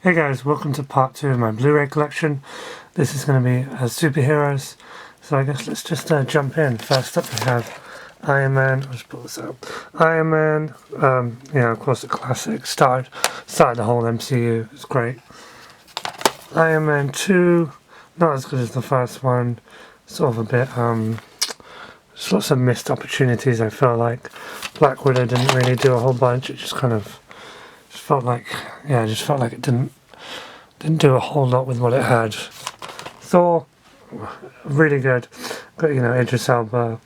Hey guys, welcome to part 2 of my Blu-ray collection. This is going to be superheroes, so I guess let's just jump in. First up we have Iron Man. I'll just pull this out. Iron Man, of course the classic, started the whole MCU, it's great. Iron Man 2, not as good as the first one, sort of a bit, just lots of missed opportunities I feel like. Black Widow didn't really do a whole bunch, it just kind of felt like it didn't do a whole lot with what it had. Thor, really good. Got Idris Elba,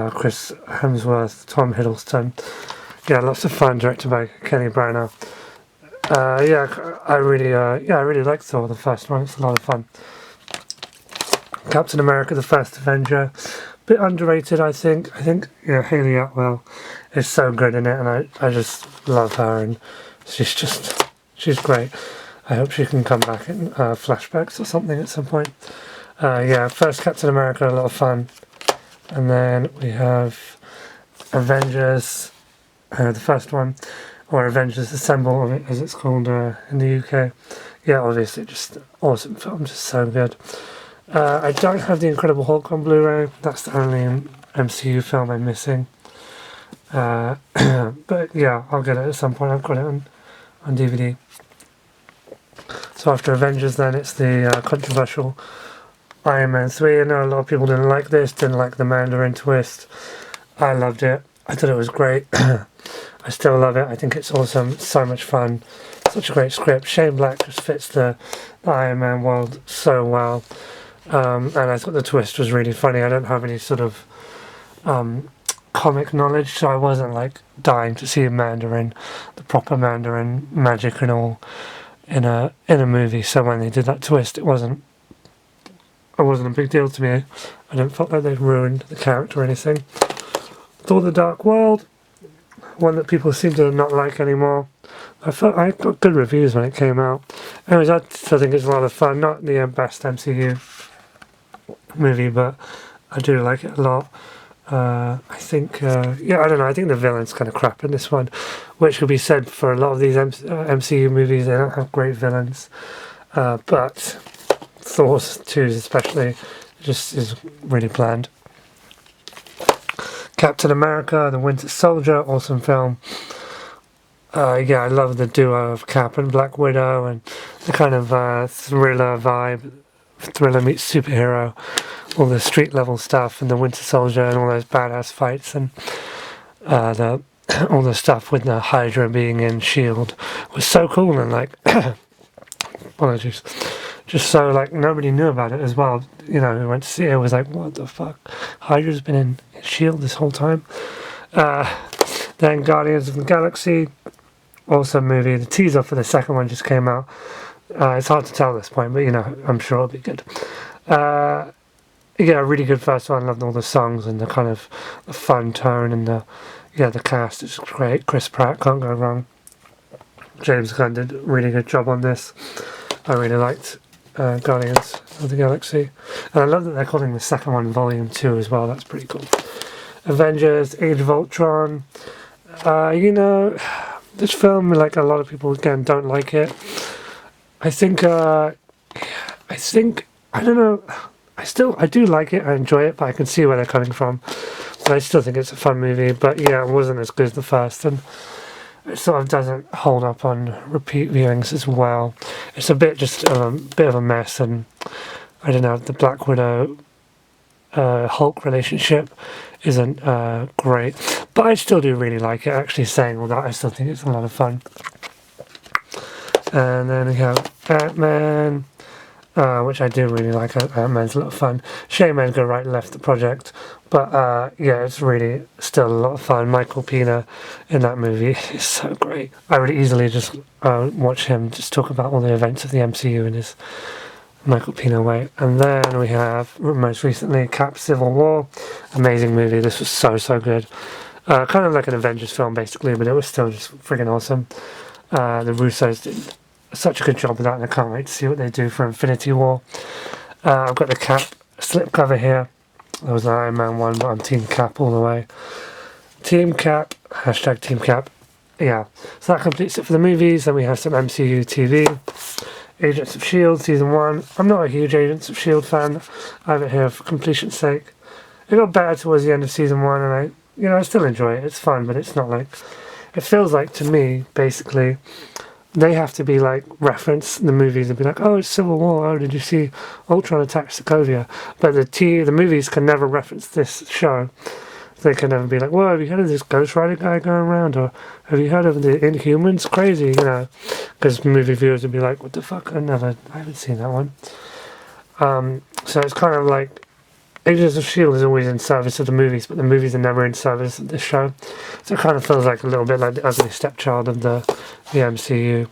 Chris Hemsworth, Tom Hiddleston. Yeah, lots of fun. Directed by Kenny Branagh. I really liked Thor, the first one. It's a lot of fun. Captain America, the First Avenger, bit underrated, I think. Hayley Atwell is so good in it, and I just love her, and she's great. I hope she can come back in flashbacks or something at some point. First Captain America, a lot of fun. And then we have Avengers, the first one, or Avengers Assemble, as it's called in the UK. Yeah, obviously, just awesome film, just so good. I don't have The Incredible Hulk on Blu-ray. That's the only MCU film I'm missing. But yeah, I'll get it at some point. I've got it on DVD. So after Avengers, then it's the controversial Iron Man 3. I know a lot of people didn't like this, didn't like the Mandarin twist. I loved it. I thought it was great. I still love it. I think it's awesome. So much fun. Such a great script. Shane Black just fits the Iron Man world so well. And I thought the twist was really funny. I don't have any sort of comic knowledge, so I wasn't like dying to see Mandarin, the proper Mandarin magic and all in a movie. So when they did that twist, it wasn't a big deal to me. I don't feel like they'd ruined the character or anything. Thor: The Dark World, one that people seem to not like anymore. I got good reviews when it came out. Anyways, I still think it's a lot of fun. Not the best MCU movie, but I do like it a lot. I don't know, I think the villain's kind of crap in this one, which could be said for a lot of these MCU movies. They don't have great villains, but Thor's 2 especially just is really bland. Captain America, The Winter Soldier, awesome film. I love the duo of Cap and Black Widow, and the kind of thriller vibe, thriller meets superhero, all the street level stuff, and the Winter Soldier and all those badass fights, and all the stuff with the Hydra being in S.H.I.E.L.D. was so cool, and like apologies, just so like nobody knew about it as well. Who went to see it was like, what the fuck, Hydra's been in S.H.I.E.L.D. this whole time. Then Guardians of the Galaxy, awesome movie. The teaser for the second one just came out. It's hard to tell at this point, but I'm sure it'll be good. A really good first one. I loved all the songs and the kind of the fun tone, and the cast is great. Chris Pratt, can't go wrong. James Gunn did a really good job on this. I really liked Guardians of the Galaxy, and I love that they're calling the second one Volume 2 as well. That's pretty cool. Avengers: Age of Ultron. This film, like a lot of people again, don't like it. I don't know. I do like it. I enjoy it, but I can see where they're coming from. But I still think it's a fun movie. But yeah, it wasn't as good as the first, and it sort of doesn't hold up on repeat viewings as well. It's a bit of a mess, and I don't know. The Black Widow Hulk relationship isn't great, but I still do really like it. Actually, saying all that, I still think it's a lot of fun. And then we have Ant-Man, which I do really like. Ant-Man's a lot of fun. Shame Edgar Wright left the project, but it's really still a lot of fun. Michael Pena in that movie is so great. I would easily just watch him just talk about all the events of the MCU in his Michael Pena way. And then we have, most recently, Cap Civil War. Amazing movie. This was so good. Kind of like an Avengers film, basically, but it was still just friggin' awesome. The Russos did such a good job with that, and I can't wait to see what they do for Infinity War. I've got the Cap slipcover here. There was an Iron Man one, but I'm Team Cap all the way. Team Cap, #Team Cap. yeah, so that completes it for the movies. Then we have some MCU TV. Agents of S.H.I.E.L.D. Season 1. I'm not a huge Agents of S.H.I.E.L.D. fan. I have it here for completion's sake. It got better towards the end of Season 1, and I still enjoy it. It's fun, but it's not like... It feels like, to me, basically, they have to be like, reference the movies and be like, oh, it's Civil War, oh, did you see Ultron attack Sokovia? But the movies can never reference this show. They can never be like, well, have you heard of this Ghost Rider guy going around? Or have you heard of the Inhumans? Crazy, because movie viewers would be like, what the fuck? I haven't seen that one. So it's kind of like, Agents of S.H.I.E.L.D. is always in service of the movies, but the movies are never in service of this show. So it kind of feels like a little bit like the ugly stepchild of the MCU.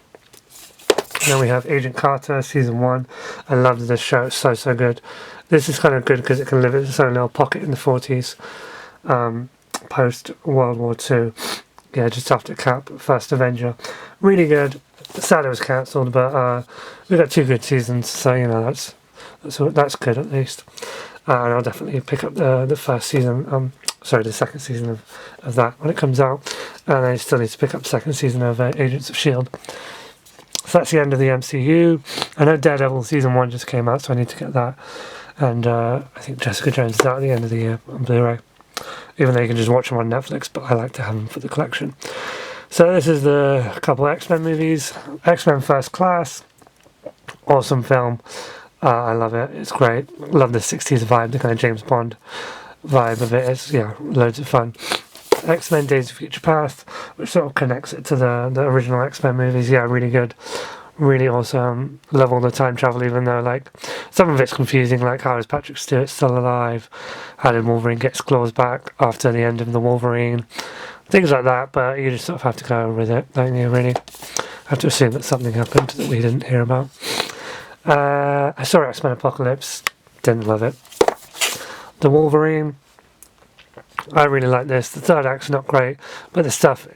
Then we have Agent Carter, Season 1. I loved this show, it's so good. This is kind of good because it can live in its own little pocket in the 40s. Post World War II, just after Cap, First Avenger, really good. Sad it was cancelled, but we got 2 good seasons, so that's good at least. And I'll definitely pick up the first season, the second season of that when it comes out, and I still need to pick up the second season of Agents of S.H.I.E.L.D. So that's the end of the MCU. I know Daredevil Season 1 just came out, so I need to get that, and I think Jessica Jones is out at the end of the year on Blu-ray. Even though you can just watch them on Netflix, but I like to have them for the collection. So this is the couple of X-Men movies. X-Men First Class, awesome film. I love it. It's great. Love the 60s vibe, the kind of James Bond vibe of it. It's loads of fun. X-Men Days of Future Past, which sort of connects it to the original X-Men movies. Really good. Really awesome. Love all the time travel, even though like some of it's confusing, like how is Patrick Stewart still alive? How did Wolverine get his claws back after the end of the Wolverine? Things like that, but you just sort of have to go with it, don't you, really? Have to assume that something happened that we didn't hear about. I saw X-Men Apocalypse, didn't love it. The Wolverine, I really like this. The third act's not great, but the stuff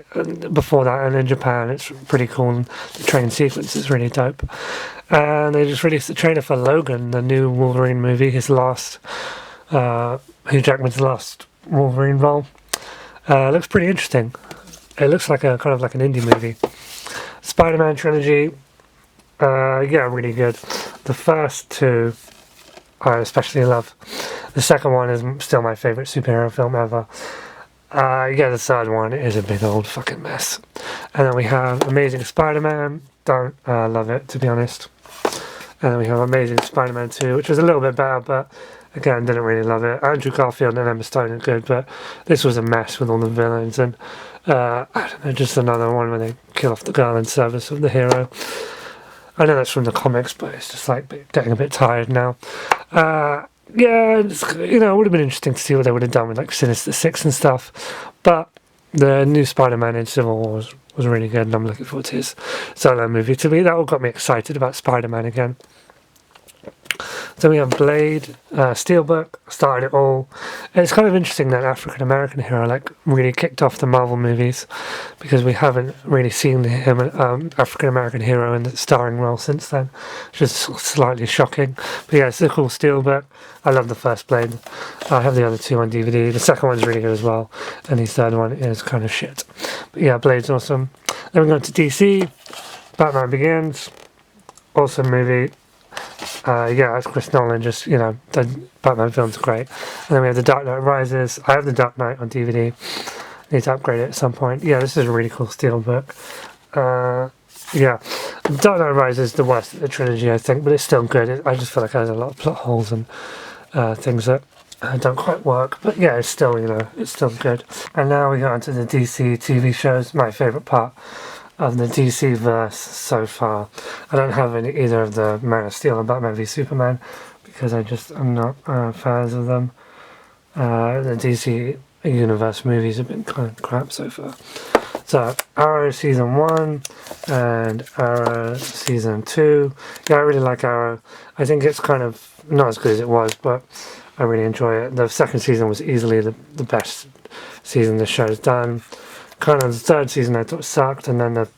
before that and in Japan, it's pretty cool. And the train sequence is really dope. And they just released the trailer for Logan, the new Wolverine movie, his last, Hugh Jackman's last Wolverine role. Looks pretty interesting. It looks like a kind of like an indie movie. Spider-Man trilogy, really good. The first 2 I especially love. The second one is still my favourite superhero film ever. The third one is a big old fucking mess. And then we have Amazing Spider-Man. Don't love it, to be honest. And then we have Amazing Spider-Man 2, which was a little bit better, but again, didn't really love it. Andrew Garfield and Emma Stone are good, but this was a mess with all the villains. And, I don't know, just another one where they kill off the girl in service of the hero. I know that's from the comics, but it's just like getting a bit tired now. It would have been interesting to see what they would have done with like Sinister Six and stuff. But the new Spider-Man in Civil War was really good, and I'm looking forward to his solo movie. To me, that all got me excited about Spider-Man again. Then we have Blade, Steelbook, started it all. And it's kind of interesting that African-American hero really kicked off the Marvel movies, because we haven't really seen him, African-American hero, in the starring role since then, which is slightly shocking. But it's a cool Steelbook. I love the first Blade. I have the other 2 on DVD. The second one's really good as well, and the third one is kind of shit. But Blade's awesome. Then we go to DC, Batman Begins, awesome movie. It's Chris Nolan, the Batman film's great. And then we have The Dark Knight Rises. I have The Dark Knight on DVD. Need to upgrade it at some point. This is a really cool steelbook. The Dark Knight Rises is the worst of the trilogy, I think, but it's still good. I just feel like it has a lot of plot holes and things that don't quite work. But it's still, it's still good. And now we go on to the DC TV shows, my favourite part of the DC verse so far. I don't have either of the Man of Steel and Batman v Superman, because I'm not fans of them. The DC universe movies have been kind of crap so far. So Arrow Season 1 and Arrow Season 2. I really like Arrow. I think it's kind of not as good as it was, but I really enjoy it. The second season was easily the best season the show's done. Kind of the third season I thought sucked, and then the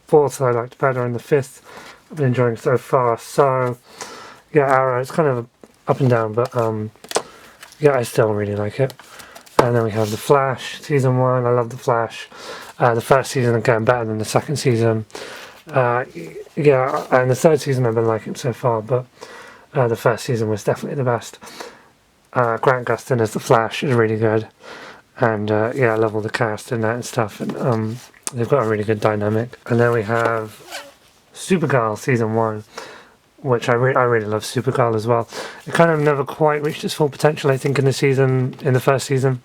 fourth I liked better, and the fifth I've been enjoying so far. So Arrow, it's kind of up and down, but I still really like it. And then we have The Flash Season 1. I love The Flash. The first season again better than the second season. Yeah, and the third season I've been liking so far, but the first season was definitely the best. Grant Gustin as the Flash is really good, and yeah, I love all the cast in that and stuff, and they've got a really good dynamic. And then we have Supergirl season 1, which I really love Supergirl as well. It kind of never quite reached its full potential, I think, in the first season.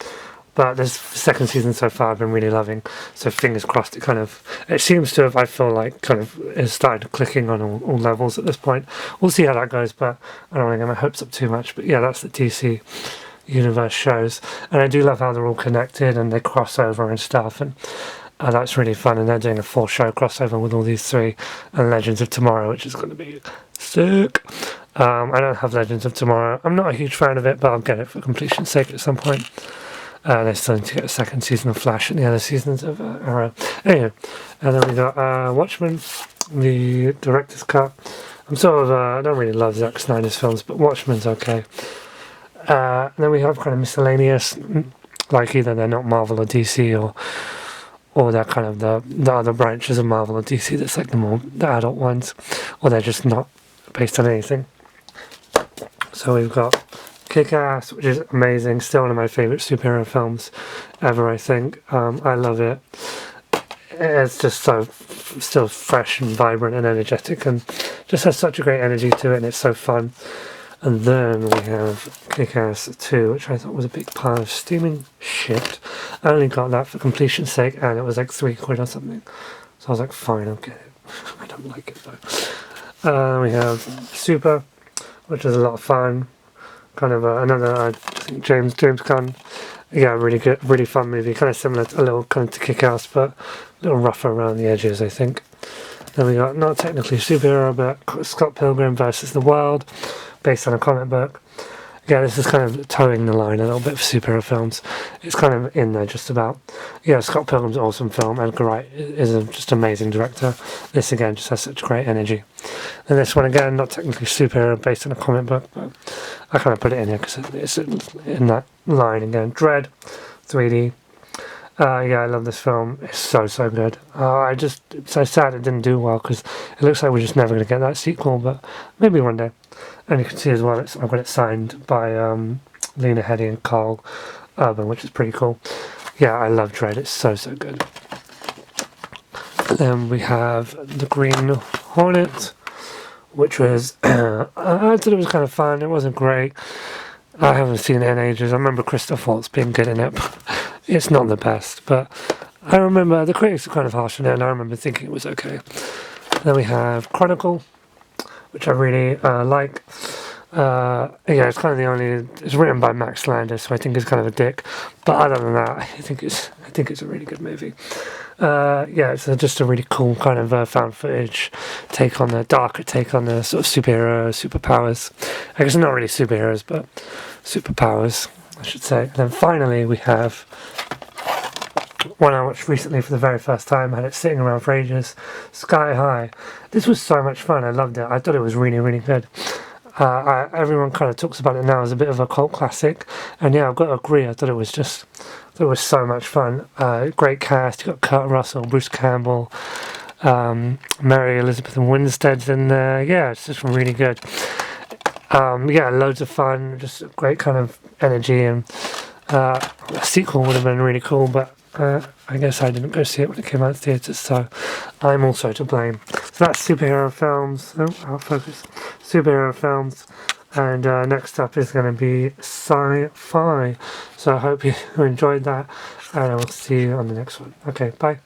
But this second season so far I've been really loving. So fingers crossed it seems to have, I feel like, kind of has started clicking on all levels at this point. We'll see how that goes, but I don't want to get my hopes up too much. But yeah, that's the DC universe shows. And I do love how they're all connected and they cross over and stuff. And that's really fun. And they're doing a 4-show crossover with all these 3 and Legends of Tomorrow, which is going to be sick. I don't have Legends of Tomorrow. I'm not a huge fan of it, but I'll get it for completion's sake at some point. They're starting to get a second season of Flash and the other seasons of Arrow. Anyway, and then we got Watchmen, the director's cut. I'm sort of, I don't really love Zack Snyder's films, but Watchmen's okay. And then we have kind of miscellaneous, like either they're not Marvel or DC, or they're kind of the other branches of Marvel or DC that's like the adult ones, or they're just not based on anything. So we've got Kick-Ass, which is amazing, still one of my favourite superhero films ever, I think. I love it. It's just so still fresh and vibrant and energetic, and just has such a great energy to it, and it's so fun. And then we have Kick-Ass 2, which I thought was a big pile of steaming shit. I only got that for completion's sake, and it was like £3 or something. So I was like, fine, I'll get it. I don't like it though. We have Super, which is a lot of fun. Kind of another, I think, James Gunn. Yeah, really good, really fun movie. Kind of similar, a little kind of to Kick-Ass, but a little rougher around the edges, I think. Then we got, not technically superhero, but Scott Pilgrim versus the World, based on a comic book. Yeah, this is kind of towing the line a little bit for superhero films. It's kind of in there just about. Yeah, Scott Pilgrim's an awesome film. Edgar Wright is a just amazing director. This again just has such great energy. And this one again, not technically superhero, based on a comic book, but I kind of put it in here because it's in that line again. Dread, 3D. Yeah, I love this film. It's so good. It's so sad it didn't do well because it looks like we're just never going to get that sequel, but maybe one day. And you can see as well, I've got it signed by Lena Headey and Carl Urban, which is pretty cool. Yeah, I love Dread. It's so good. Then we have The Green Hornet, which was I thought it was kind of fun. It wasn't great. I haven't seen it in ages. I remember Christoph Waltz being good in it. It's not the best, but I remember the critics were kind of harsh on it, and I remember thinking it was okay. Then we have Chronicle, which I really like. Yeah, it's kind of the only. It's written by Max Landis, so I think it's kind of a dick. But other than that, I think it's a really good movie. Yeah, it's just a really cool kind of found footage darker take on the sort of superpowers. I guess not really superheroes, but superpowers, I should say. And then finally we have one I watched recently for the very first time. I had it sitting around for ages. Sky High. This was so much fun. I loved it. I thought it was really good. Everyone kind of talks about it now as a bit of a cult classic, and yeah, I've got to agree. I thought it was so much fun. Great cast. You got Kurt Russell, Bruce Campbell, Mary Elizabeth Winstead's in there. Yeah, it's just really good. Yeah, loads of fun. Just great kind of energy, and a sequel would have been really cool, but I guess I didn't go see it when it came out of theatres, so I'm also to blame. So that's superhero films. Oh, I'll focus. Superhero films. And next up is going to be sci-fi. So I hope you enjoyed that, and I will see you on the next one. Okay, bye.